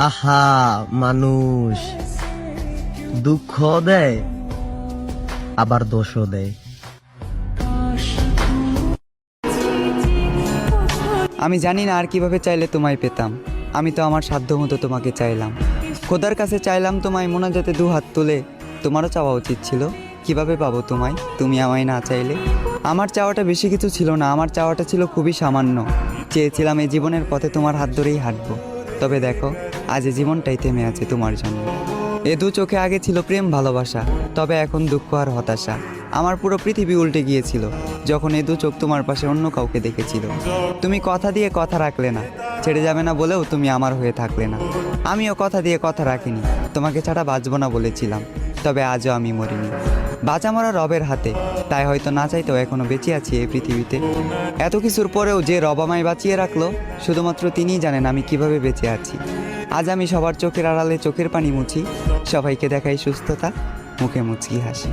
আহা, মানুষ দুঃখ দেয় আবার দোষও দেয়। আমি জানি না আর কিভাবে চাইলে তোমায় পেতাম। আমি তো আমার সাধ্য মতো তোমাকে চাইলাম, খোদার কাছে চাইলাম তোমায় মোনাজাতে দু হাত তুলে। তোমারও চাওয়া উচিত ছিল। কিভাবে পাবো তোমায়, তুমি আমায় না চাইলে? আমার চাওয়াটা বেশি কিছু ছিল না, আমার চাওয়াটা ছিল খুবই সামান্য। চেয়েছিলাম এই জীবনের পথে তোমার হাত ধরেই হাঁটবো। তবে দেখো, আজ এই জীবনটাই থেমে আছে তোমার জন্য। এ দু চোখে আগে ছিল প্রেম ভালোবাসা, তবে এখন দুঃখ আর হতাশা। আমার পুরো পৃথিবী উল্টে গিয়েছিল যখন এ দু চোখ তোমার পাশে অন্য কাউকে দেখেছিল। তুমি কথা দিয়ে কথা রাখলে না, ছেড়ে যাবে না বলেও তুমি আমার হয়ে থাকলে না। আমিও কথা দিয়ে কথা রাখিনি, তোমাকে ছাড়া বাঁচবো না বলেছিলাম। তবে আজও আমি মরিনি, বাঁচা মরা রবের হাতে। তাই হয়তো না চাইতেও এখনো বেঁচে আছি এই পৃথিবীতে। এত কিছুর পরেও যে রব আমায় বাঁচিয়ে রাখলো, শুধুমাত্র তিনিই জানেন আমি কিভাবে বেঁচে আছি। আজ আমি সবার চোখের আড়ালে চোখের পানি মুছি, সবাইকে দেখাই সুস্থতা, মুখে মুচকি হাসি।